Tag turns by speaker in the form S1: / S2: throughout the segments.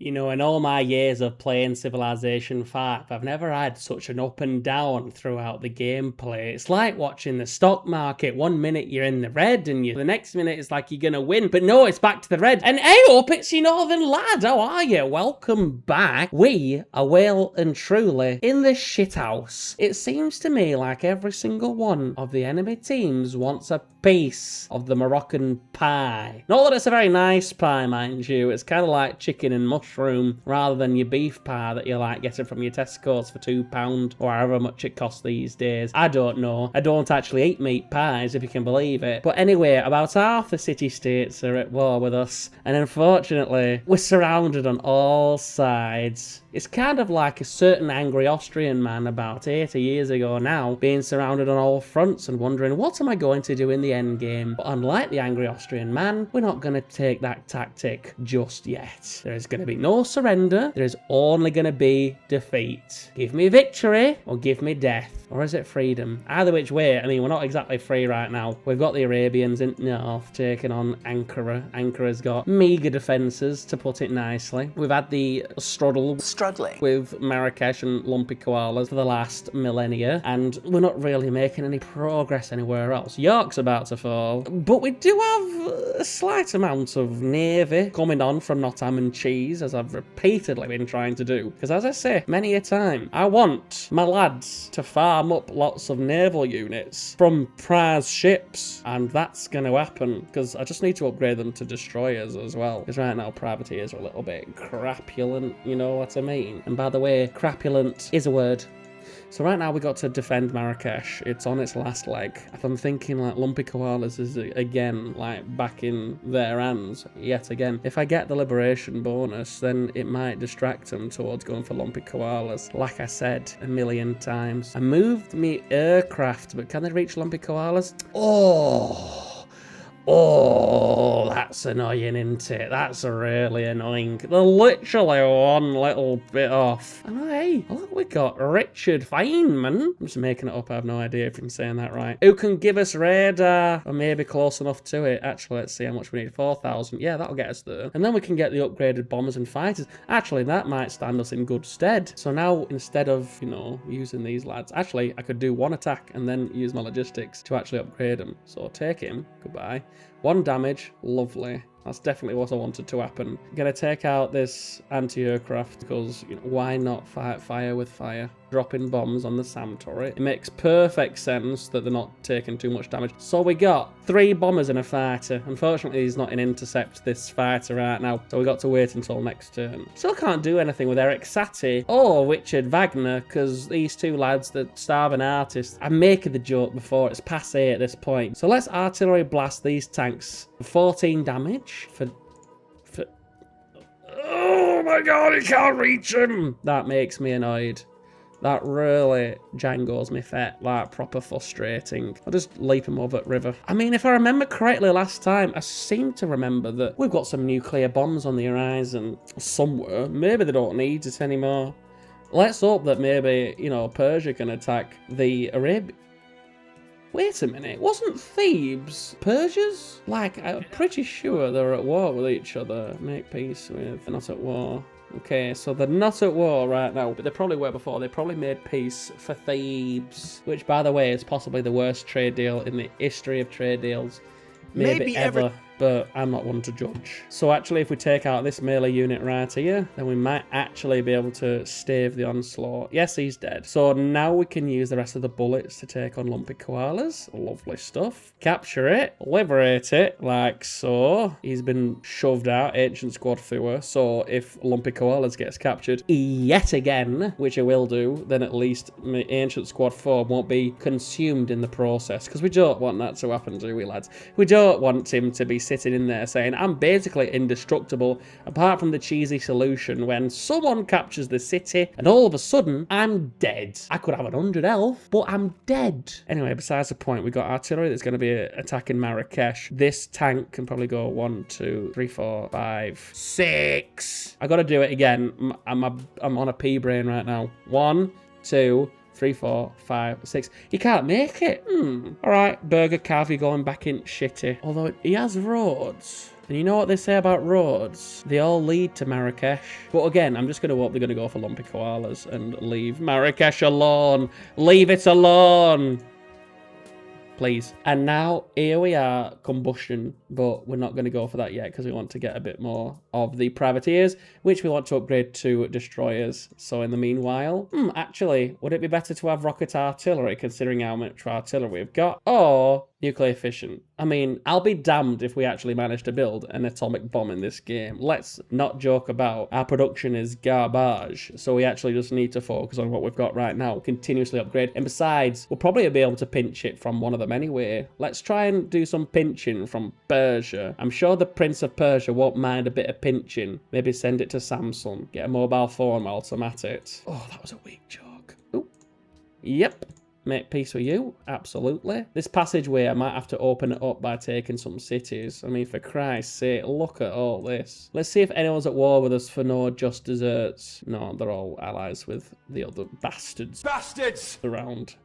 S1: You know, in all my years of playing Civilization 5, I've never had such an up and down throughout the gameplay. It's like watching the stock market. One minute you're in the red, and the next minute it's like you're gonna win. But no, it's back to the red. And hey up, it's your northern lad. How are you? Welcome back. We are well and truly in the shithouse. It seems to me like every single one of the enemy teams wants a piece of the Moroccan pie. Not that it's a very nice pie, mind you. It's kind of like chicken and mushroom rather than your beef pie that you like getting from your Tesco's for £2 or however much it costs these days. I don't know. I don't actually eat meat pies, if you can believe it. But anyway, about half the city-states are at war with us, and unfortunately, we're surrounded on all sides. It's kind of like a certain angry Austrian man about 80 years ago now, being surrounded on all fronts and wondering, what am I going to do in the end game? But unlike the angry Austrian man, we're not going to take that tactic just yet. There is going to be no surrender. There is only going to be defeat. Give me victory or give me death. Or is it freedom? Either which way, I mean, we're not exactly free right now. We've got the Arabians in north taking on Ankara. Ankara's got meagre defences, to put it nicely. We've had the struggling with Marrakesh and lumpy koalas for the last millennia, and we're not really making any progress anywhere else. York's about to fall, but we do have a slight amount of navy coming on from Nottingham and Cheese, as I've repeatedly been trying to do. Because as I say many a time, I want my lads to farm up lots of naval units from prize ships, and that's going to happen because I just need to upgrade them to destroyers as well, because right now privateers are a little bit crapulent, you know what I mean? And by the way, crapulent is a word. So right now we got to defend Marrakesh. It's on its last leg. If I'm thinking like lumpy koalas is again like back in their hands yet again. If I get the liberation bonus, then it might distract them towards going for lumpy koalas. Like I said a million times, I moved me aircraft, but can they reach lumpy koalas? Oh, that's annoying, isn't it? That's really annoying. They're literally one little bit off. And hey, look, we got Richard Feynman. I'm just making it up. I have no idea if I'm saying that right. Who can give us radar? Or maybe close enough to it. Actually, let's see how much we need. 4,000. Yeah, that'll get us there. And then we can get the upgraded bombers and fighters. Actually, that might stand us in good stead. So now, instead of, you know, using these lads, actually, I could do one attack and then use my logistics to actually upgrade them. So take him. Goodbye. 1 damage, lovely. That's definitely what I wanted to happen. Gonna take out this anti-aircraft because, you know, why not fight fire with fire? Dropping bombs on the SAM turret. It makes perfect sense that they're not taking too much damage. So we got 3 bombers and a fighter. Unfortunately, he's not in intercept, this fighter right now, so we got to wait until next turn. Still can't do anything with Eric Satie or Richard Wagner because these 2 lads, the starving artists, I'm making the joke before, it's passé at this point. So let's artillery blast these tanks. 14 damage for oh my god, he can't reach him. That makes me annoyed. That really jangles me fet, like proper frustrating. I'll just leap him over at river. I mean, if I remember correctly last time, I seem to remember that we've got some nuclear bombs on the horizon somewhere. Maybe they don't need it anymore. Let's hope that maybe, you know, Persia can attack the Arabia. Wait a minute, wasn't Thebes Persia's? Like, I'm pretty sure they're at war with each other. Make peace with, they're not at war. Okay, so they're not at war right now, but they probably were before. They probably made peace for Thebes, which, by the way, is possibly the worst trade deal in the history of trade deals. Maybe ever. But I'm not one to judge. So actually, if we take out this melee unit right here, then we might actually be able to stave the onslaught. Yes, he's dead. So now we can use the rest of the bullets to take on lumpy koalas. Lovely stuff. Capture it. Liberate it, like so. He's been shoved out, ancient squad through. So if lumpy koalas gets captured yet again, which it will do, then at least my ancient squad 4 won't be consumed in the process. Because we don't want that to happen, do we, lads? We don't want him to be sitting in there saying, I'm basically indestructible, apart from the cheesy solution when someone captures the city and all of a sudden, I'm dead. I could have 100 health, but I'm dead. Anyway, besides the point, we got artillery that's going to be attacking Marrakesh. This tank can probably go 1, 2, 3, 4, 5, 6. I got to do it again. I'm on a pea brain right now. 1, 2, 3, 4, 5, 6. You can't make it. All right, Burger Cav, you're going back in shitty. Although he has roads. And you know what they say about roads? They all lead to Marrakesh. But again, I'm just going to hope they're going to go for lumpy koalas and leave Marrakesh alone. Leave it alone. Please. And now, here we are, combustion, but we're not going to go for that yet because we want to get a bit more of the privateers, which we want to upgrade to destroyers. So in the meanwhile, actually, would it be better to have rocket artillery, considering how much artillery we've got, or nuclear fission? I mean, I'll be damned if we actually manage to build an atomic bomb in this game. Let's not joke about our production is garbage, so we actually just need to focus on what we've got right now, continuously upgrade, and besides, we'll probably be able to pinch it from one of them anyway. Let's try and do some pinching from Persia. I'm sure the Prince of Persia won't mind a bit of pinching. Maybe send it to Samsung, get a mobile phone while I'm at it. Oh, that was a weak joke. Ooh. Yep. Make peace with you, absolutely. This passageway, I might have to open it up by taking some cities. I mean, for Christ's sake, look at all this. Let's see if anyone's at war with us for no just desserts. No, they're all allies with the other bastards. Bastards! Around.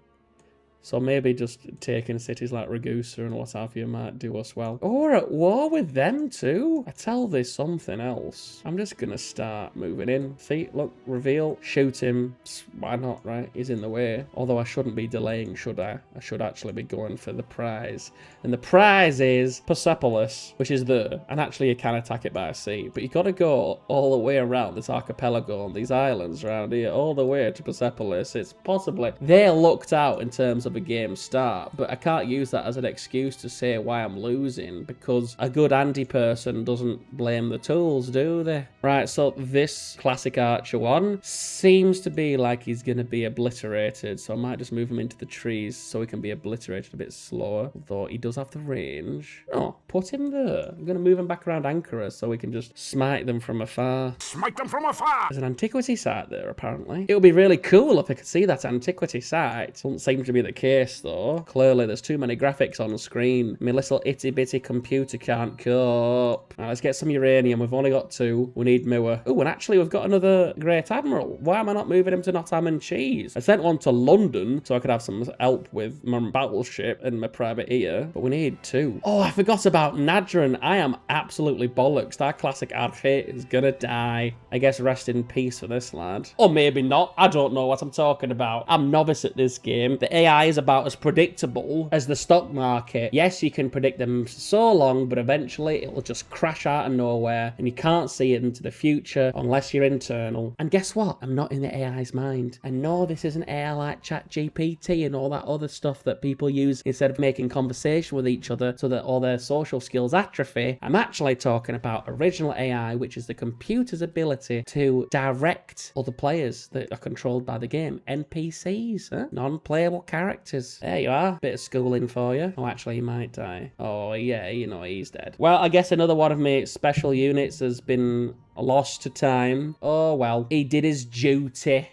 S1: So maybe just taking cities like Ragusa and what have you might do us well. Oh, we're at war with them too? I tell this something else. I'm just going to start moving in. See, look, reveal, shoot him. Why not, right? He's in the way. Although I shouldn't be delaying, should I? I should actually be going for the prize. And the prize is Persepolis, which is there. And actually you can attack it by sea. But you got to go all the way around this archipelago and these islands around here, all the way to Persepolis. It's possibly... They're looked out in terms of a game start, but I can't use that as an excuse to say why I'm losing, because a good anti-person doesn't blame the tools, do they? Right, so this classic archer one seems to be like he's going to be obliterated, so I might just move him into the trees so he can be obliterated a bit slower, though he does have the range. Oh, put him there. I'm going to move him back around Ankara so we can just smite them from afar. Smite them from afar! There's an antiquity site there, apparently. It would be really cool if I could see that antiquity site. Doesn't seem to be the case, though. Clearly, there's too many graphics on the screen. My little itty-bitty computer can't cope. Right, let's get some uranium. We've only got 2. We need more. Oh, and actually, we've got another Great Admiral. Why am I not moving him to Nottingham and Cheese? I sent one to London so I could have some help with my battleship and my privateer, but we need 2. Oh, I forgot about Nadran. I am absolutely bollocks. That classic Arche is gonna die. I guess rest in peace for this lad. Or maybe not. I don't know what I'm talking about. I'm novice at this game. The AI is about as predictable as the stock market. Yes, you can predict them so long, but eventually it will just crash out of nowhere and you can't see it into the future unless you're internal. And guess what? I'm not in the AI's mind. And no, this isn't AI like ChatGPT and all that other stuff that people use instead of making conversation with each other so that all their social skills atrophy. I'm actually talking about original AI, which is the computer's ability to direct other players that are controlled by the game. NPCs, non-playable characters. There you are. Bit of schooling for you. Oh, actually, he might die. Oh, yeah, you know, he's dead. Well, I guess another one of my special units has been lost to time. Oh, well. He did his duty.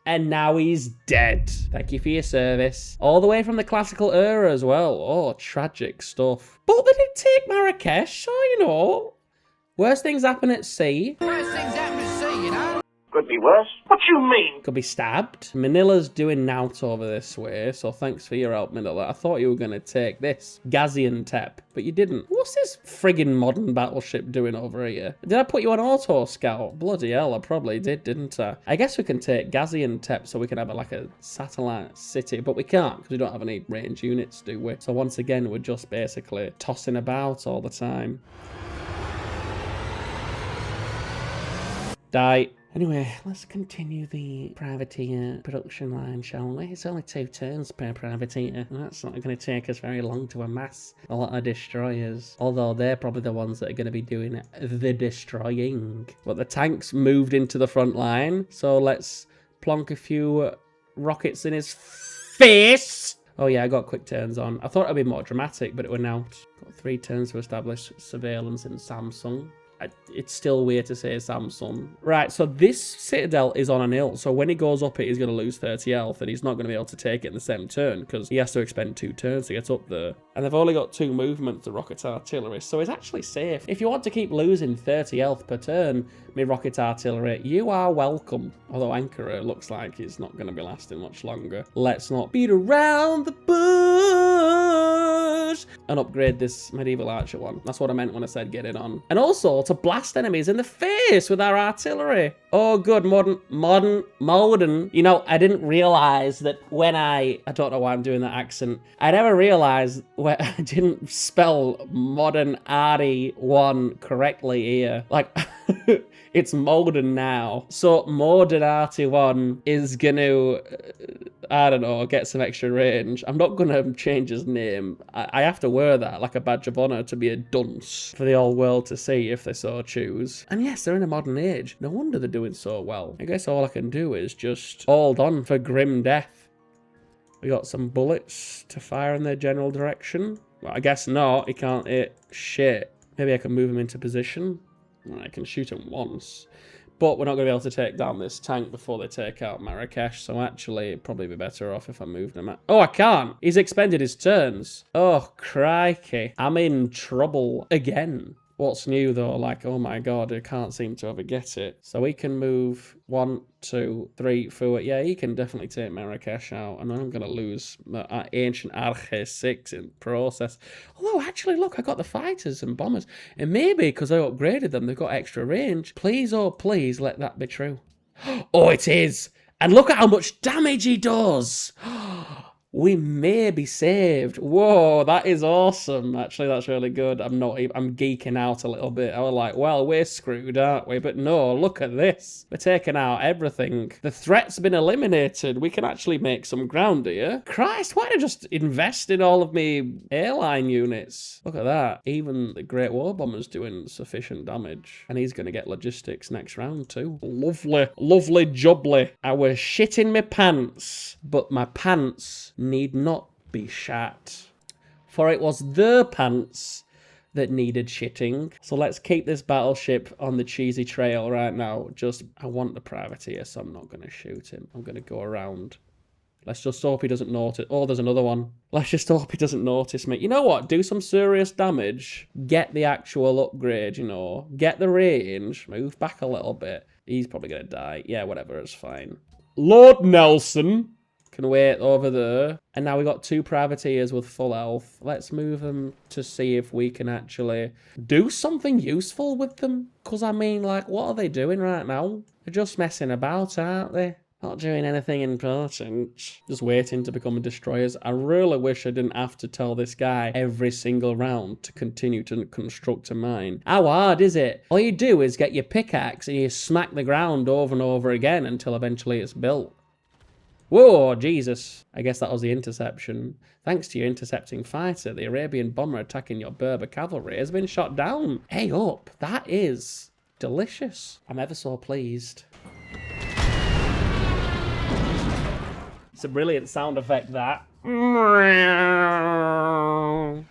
S1: And now he's dead. Thank you for your service. All the way from the classical era as well. Oh, tragic stuff. But they did take Marrakesh, so, you know. Worst things happen at sea.
S2: Worst things happen at sea, you know?
S3: Could be worse. What you mean?
S1: Could be stabbed. Manila's doing nout over this way, so thanks for your help, Manila. I thought you were going to take this Gaziantep, but you didn't. What's this friggin' modern battleship doing over here? Did I put you on auto scout? Bloody hell, I probably did, didn't I? I guess we can take Gaziantep so we can have like a satellite city, but we can't because we don't have any range units, do we? So once again, we're just basically tossing about all the time. Die. Anyway, let's continue the privateer production line, shall we? It's only 2 turns per privateer. That's not going to take us very long to amass a lot of destroyers. Although they're probably the ones that are going to be doing the destroying. But the tanks moved into the front line, so let's plonk a few rockets in his face. Oh yeah, I got quick turns on. I thought it'd be more dramatic, but it went out. Got 3 turns to establish surveillance in Samsung. It's still weird to say Samsung. Right, so this citadel is on an hill, so when he goes up it, he's going to lose 30 health, and he's not going to be able to take it in the same turn, because he has to expend 2 turns to get up there. And they've only got 2 movements to rocket artillery, so it's actually safe. If you want to keep losing 30 health per turn, me rocket artillery, you are welcome. Although Ankara looks like it's not going to be lasting much longer. Let's not beat around the bush. good, and upgrade this medieval archer one. That's what I meant when I said get it on. And also to blast enemies in the face with our artillery. Oh, good, modern. You know, I didn't realize that when I don't know why I'm doing that accent. I never realized where I didn't spell modern RE1 correctly here. Like, it's modern now. So modern RT1 is gonna, I don't know, get some extra range. I'm not gonna change his name. I have to wear that like a badge of honor to be a dunce for the whole world to see if they so choose. And yes, they're in a modern age. No wonder they're doing so well. I guess all I can do is just hold on for grim death. We got some bullets to fire in their general direction. Well, I guess not. He can't hit shit. Maybe I can move him into position. I can shoot him once. But we're not going to be able to take down this tank before they take out Marrakesh. So actually, it'd probably be better off if I moved him out. Oh, I can't. He's expended his turns. Oh, crikey. I'm in trouble again. What's new though? Like, oh my god, I can't seem to ever get it. So we can move 1, 2, 3, 4. Yeah, he can definitely take Marrakesh out. And I'm going to lose my ancient Arche 6 in process. Although, actually, look, I got the fighters and bombers. And maybe because I upgraded them, they've got extra range. Please, oh please, let that be true. Oh, it is. And look at how much damage he does. We may be saved. Whoa, that is awesome. Actually, that's really good. I'm geeking out a little bit. I was like, well, we're screwed, aren't we? But no, look at this. We're taking out everything. The threat's been eliminated. We can actually make some ground here. Christ, why did I just invest in all of me airline units? Look at that. Even the Great War Bomber's doing sufficient damage. And he's going to get logistics next round too. Lovely, lovely jubbly. I was shitting my pants, but my pants need not be shat, for it was the pants that needed shitting. So let's keep this battleship on the cheesy trail right now. I want the privateer, so I'm not going to shoot him. I'm going to go around. Let's just hope he doesn't notice. Oh, there's another one. Let's just hope he doesn't notice me. You know what? Do some serious damage. Get the actual upgrade, you know. Get the range. Move back a little bit. He's probably going to die. Yeah, whatever. It's fine. Lord Nelson can wait over there. And now we got 2 privateers with full health. Let's move them to see if we can actually do something useful with them. Because, I mean, like, what are they doing right now? They're just messing about, aren't they? Not doing anything important. Just waiting to become destroyers. I really wish I didn't have to tell this guy every single round to continue to construct a mine. How hard is it? All you do is get your pickaxe and you smack the ground over and over again until eventually it's built. Whoa, Jesus. I guess that was the interception. Thanks to your intercepting fighter, the Arabian bomber attacking your Berber cavalry has been shot down. Hey up, that is delicious. I'm ever so pleased. It's a brilliant sound effect, that. Oh,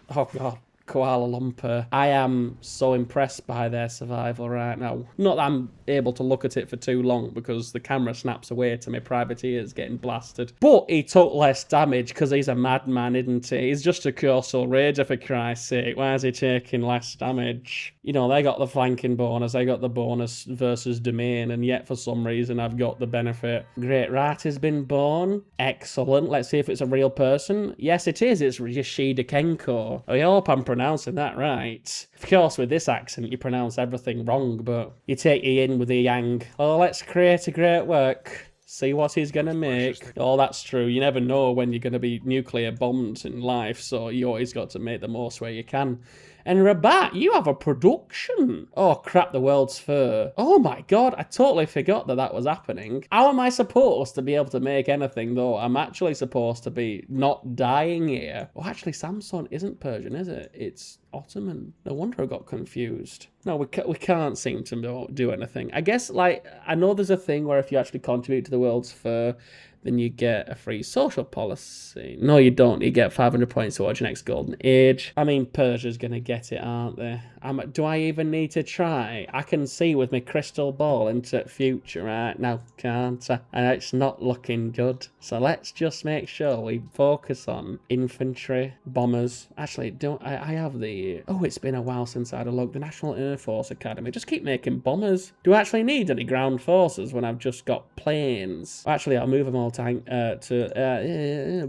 S1: God. Kuala Lumpur. I am so impressed by their survival right now. Not that I'm able to look at it for too long because the camera snaps away to my privateers getting blasted. But he took less damage because he's a madman, isn't he? He's just a coastal raider, for Christ's sake. Why is he taking less damage? You know, they got the flanking bonus. I got the bonus versus domain, and yet for some reason I've got the benefit. Great Rat has been born. Excellent. Let's see if it's a real person. Yes, it is. It's Yoshida Kenko. I hope I'm pronouncing that right. Of course, with this accent, you pronounce everything wrong, but you take the yin with the yang. Oh, let's create a great work. See what he's going to make. Oh, that's true. You never know when you're going to be nuclear bombed in life, so you always got to make the most where you can. And Rabat, you have a production. Oh, crap, the World's Fair. Oh, my God, I totally forgot that that was happening. How am I supposed to be able to make anything, though? I'm actually supposed to be not dying here. Oh, actually, Samson isn't Persian, is it? It's Ottoman. No wonder I got confused. No, we can't seem to do anything. I guess, like, I know there's a thing where if you actually contribute to the World's Fair, then you get a free social policy. No, you don't. You get 500 points towards your next golden age. I mean, Persia's going to get it, aren't they? Do I even need to try? I can see with my crystal ball into the future right now, can't I? And it's not looking good. So let's just make sure we focus on infantry, bombers. Actually, I have the see. Oh, it's been a while since I had a look. The National Air Force Academy. Just keep making bombers. Do I actually need any ground forces when I've just got planes? Actually, I'll move them all to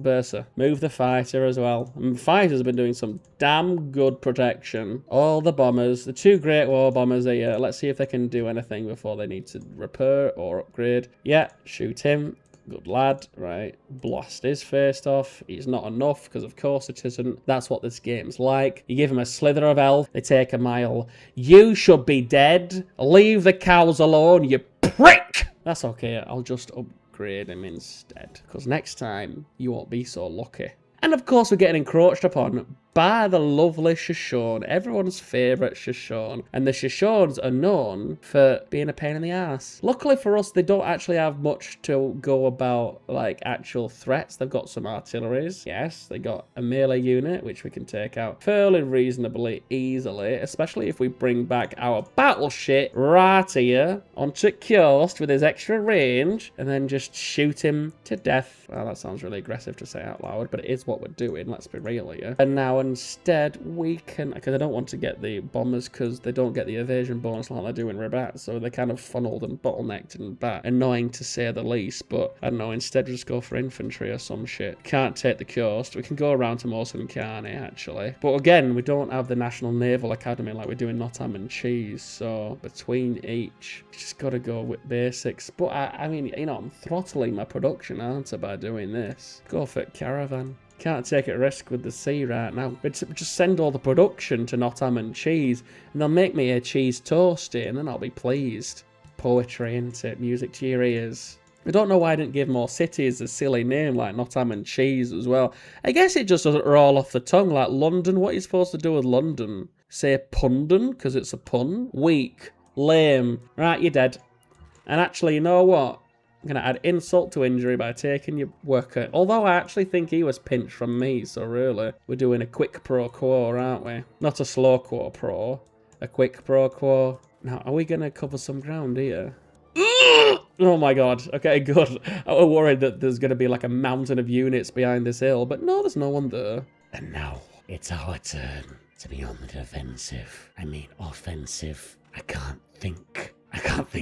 S1: Bursa. Move the fighter as well. And fighters have been doing some damn good protection. All the bombers. The 2 Great War bombers are here. Let's see if they can do anything before they need to repair or upgrade. Yeah, shoot him. Good lad, right? Blast his face off. He's not enough, because of course it isn't. That's what this game's like. You give him a slither of health, they take a mile. You should be dead. Leave the cows alone, you prick! That's okay, I'll just upgrade him instead. Because next time, you won't be so lucky. And of course, we're getting encroached upon by the lovely Shoshooooone, everyone's favourite Shoshooooone. And the Shoshoooones are known for being a pain in the ass. Luckily for us, they don't actually have much to go about, like, actual threats. They've got some artilleries. Yes, they got a melee unit, which we can take out fairly reasonably easily, especially if we bring back our battleship right here onto coast with his extra range, and then just shoot him to death. Well, that sounds really aggressive to say out loud, but it is what we're doing, let's be real here. And now instead we can, because I don't want to get the bombers because they don't get the evasion bonus like they do in Rabat, so they're kind of funneled and bottlenecked and that. Annoying to say the least, but I don't know, instead just go for infantry or some shit. Can't take the coast. We can go around to Mosul, can't we, actually? But again, we don't have the National Naval Academy like we do in Nottingham and Cheese, so between each, just gotta go with basics. But I mean, you know, I'm throttling my production, aren't I, by doing this? Go for caravan. Can't take a risk with the sea right now. But just send all the production to Nottingham and Cheese, and they'll make me a cheese toasty, and then I'll be pleased. Poetry, ain't it? Music to your ears. I don't know why I didn't give more cities a silly name like Nottingham and Cheese as well. I guess it just doesn't roll off the tongue like London. What are you supposed to do with London? Say Pundon, because it's a pun? Weak. Lame. Right, you're dead. And actually, you know what? I'm going to add insult to injury by taking your worker. Although I actually think he was pinched from me, so really, we're doing a quick pro quo, aren't we? Not a slow quo pro, a quick pro quo. Now, are we going to cover some ground here? Oh my god. Okay, good. I was worried that there's going to be like a mountain of units behind this hill, but no, there's no one there.
S4: And now, it's our turn to be on the defensive. I mean, offensive. I can't think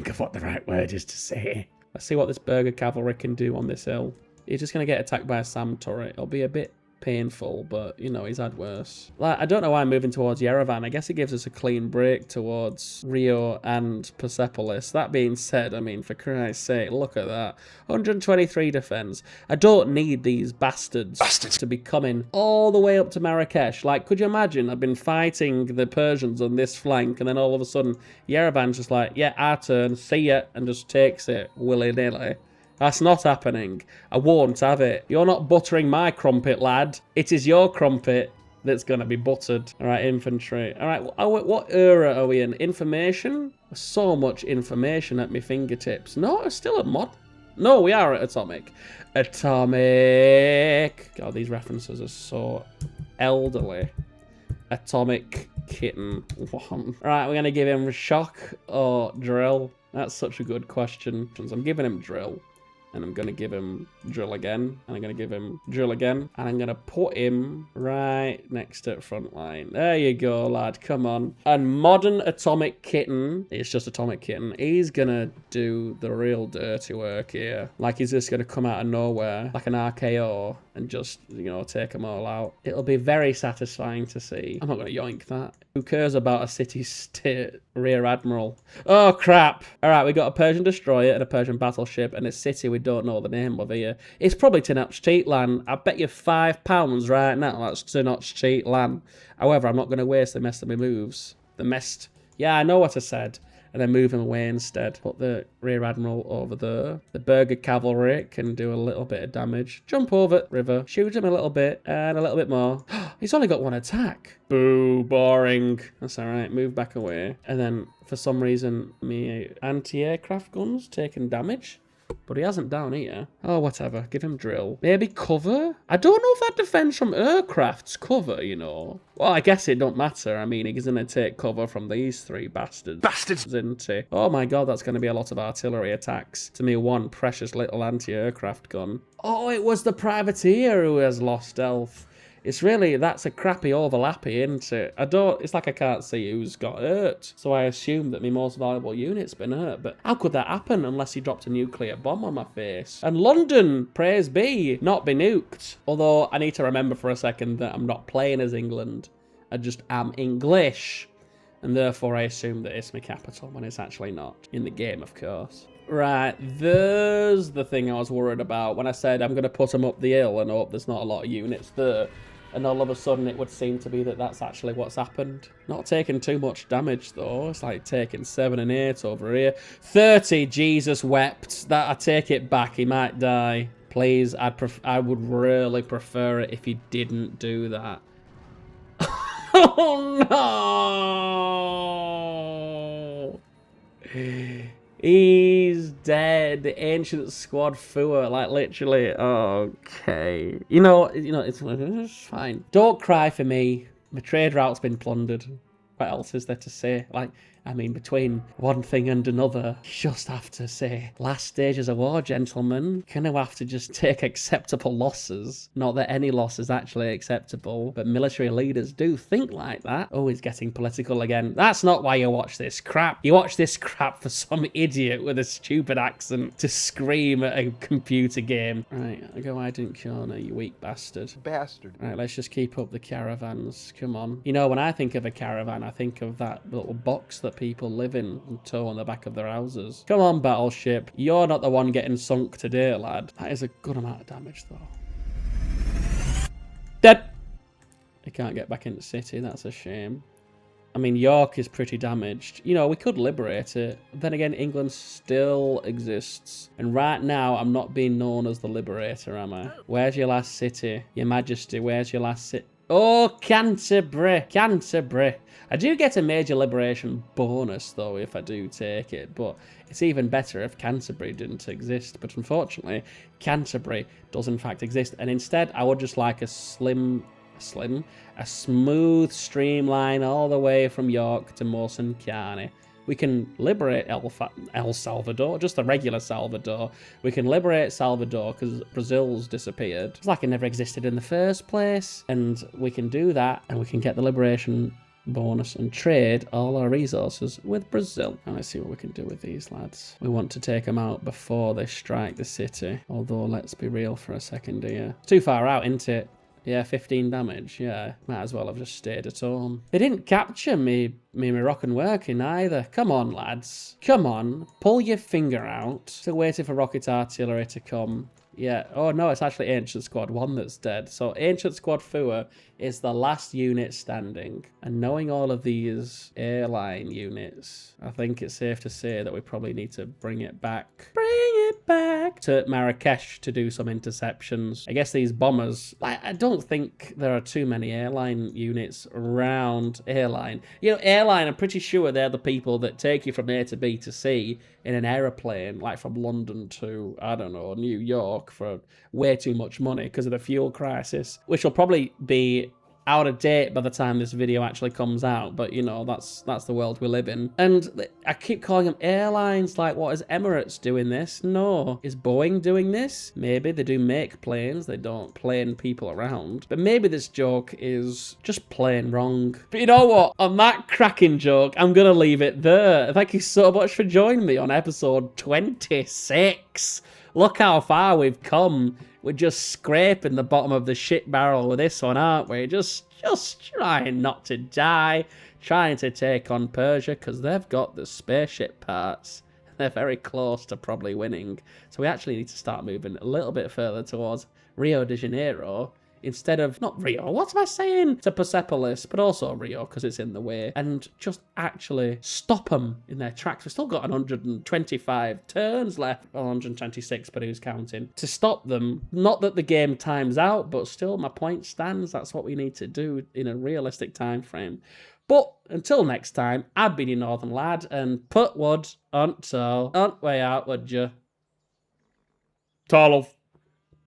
S4: of what the right word is to say.
S1: Let's see what this Burger Cavalry can do on this hill. He's just going to get attacked by a SAM turret. It'll be a bit painful, but, you know, he's had worse. Like, I don't know why I'm moving towards Yerevan. I guess it gives us a clean break towards Rio and Persepolis. That being said, I mean, for Christ's sake, look at that. 123 defense. I don't need these bastards to be coming all the way up to Marrakesh. Like, could you imagine? I've been fighting the Persians on this flank, and then all of a sudden, Yerevan's just like, yeah, our turn, see ya, and just takes it willy-nilly. That's not happening. I won't have it. You're not buttering my crumpet, lad. It is your crumpet that's going to be buttered. All right, infantry. All right, what era are we in? Information? So much information at my fingertips. No, it's still at mod. No, we are at atomic. Atomic. God, these references are so elderly. Atomic kitten. All right, we're going to give him shock or drill. That's such a good question. I'm giving him drill. And I'm going to give him drill again. And I'm going to give him drill again. And I'm going to put him right next to the front line. There you go, lad. Come on. And modern atomic kitten. It's just atomic kitten. He's going to do the real dirty work here. Like he's just going to come out of nowhere. Like an RKO. And just, you know, take them all out. It'll be very satisfying to see. I'm not going to yoink that. Who cares about a city-state rear admiral? Oh, crap. All right, we got a Persian destroyer and a Persian battleship and a city we don't know the name of here. It's probably Tenochtitlan. I bet you £5 right now that's Tenochtitlan. However, I'm not going to waste the rest of my moves. Yeah, I know what I said. And then move him away instead. Put the rear admiral over there. The Burger Cavalry can do a little bit of damage. Jump over river. Shoot him a little bit. And a little bit more. He's only got one attack. Boo, boring. That's all right. Move back away. And then, for some reason, me anti-aircraft guns taking damage. But he hasn't down here. Oh, whatever. Give him drill. Maybe cover? I don't know if that defends from aircraft's cover, you know. Well, I guess it don't matter. I mean, he's going to take cover from these three bastards. Isn't he? Oh my god, that's going to be a lot of artillery attacks. To me, one precious little anti-aircraft gun. Oh, it was the privateer who has lost health. It's really, that's a crappy overlappy, isn't it? It's like I can't see who's got hurt. So I assume that my most valuable unit's been hurt. But how could that happen unless he dropped a nuclear bomb on my face? And London, praise be, not be nuked. Although I need to remember for a second that I'm not playing as England. I just am English. And therefore I assume that it's my capital when it's actually not. In the game, of course. Right, there's the thing I was worried about when I said I'm going to put them up the hill and hope there's not a lot of units there. And all of a sudden it would seem to be that that's actually what's happened. Not taking too much damage though. It's like taking 7 and 8 over here. 30, Jesus wept. That I take it back, he might die. Please, I would really prefer it if he didn't do that. Oh no! He's dead. The ancient squad fua, like literally. Okay. You know, it's fine. Don't cry for me. My trade route's been plundered. What else is there to say? Like, I mean, between one thing and another, you just have to say, last stages of war, gentlemen. Kind of have to just take acceptable losses. Not that any loss is actually acceptable, but military leaders do think like that. Oh, he's getting political again. That's not why you watch this crap. You watch this crap for some idiot with a stupid accent to scream at a computer game. Right, I go Ident Corner, you weak bastard.
S5: Bastard.
S1: Right, let's just keep up the caravans. Come on. You know, when I think of a caravan, I think of that little box that people live in and tow on the back of their houses. Come on, battleship. You're not the one getting sunk today, lad. That is a good amount of damage, though. Dead. They can't get back into city. That's a shame. I mean, York is pretty damaged. You know, we could liberate it. Then again, England still exists. And right now, I'm not being known as the liberator, am I? Where's your last city? Your Majesty, where's your last city? Oh, Canterbury. Canterbury. I do get a major liberation bonus, though, if I do take it. But it's even better if Canterbury didn't exist. But unfortunately, Canterbury does in fact exist. And instead, I would just like a smooth streamline all the way from York to Mosun Carney. We can liberate El Salvador, just the regular Salvador. We can liberate Salvador because Brazil's disappeared. It's like it never existed in the first place. And we can do that and we can get the liberation bonus and trade all our resources with Brazil. And let's see what we can do with these lads. We want to take them out before they strike the city. Although, let's be real for a second here. Too far out, isn't it? Yeah, 15 damage, yeah. Might as well have just stayed at home. They didn't capture me Moroccan working either. Come on, lads. Come on. Pull your finger out. Still waiting for rocket artillery to come. Yeah. Oh, no, it's actually Ancient Squad 1 that's dead. So Ancient Squad Fua is the last unit standing. And knowing all of these airline units, I think it's safe to say that we probably need to bring it back. Bring it back to Marrakesh to do some interceptions. I guess these bombers, I don't think there are too many airline units around airline. You know, airline, I'm pretty sure they're the people that take you from A to B to C in an aeroplane, like from London to, I don't know, New York for way too much money because of the fuel crisis, which will probably be out of date by the time this video actually comes out, but you know, that's the world we live in. And I keep calling them airlines, like what is Emirates doing this? No. Is Boeing doing this? Maybe they do make planes, they don't plane people around. But maybe this joke is just plain wrong. But you know what? On that cracking joke, I'm gonna leave it there. Thank you so much for joining me on episode 26. Look how far we've come. We're just scraping the bottom of the shit barrel with this one, aren't we? Just trying not to die. Trying to take on Persia because they've got the spaceship parts. They're very close to probably winning. So we actually need to start moving a little bit further towards Rio de Janeiro. Instead of, not Rio, what am I saying? To Persepolis, but also Rio, because it's in the way. And just actually stop them in their tracks. We've still got 125 turns left. Well, 126, but who's counting? To stop them, not that the game times out, but still my point stands. That's what we need to do in a realistic time frame. But until next time, I've been your Northern Lad, and put wood on way out, would you? Tall.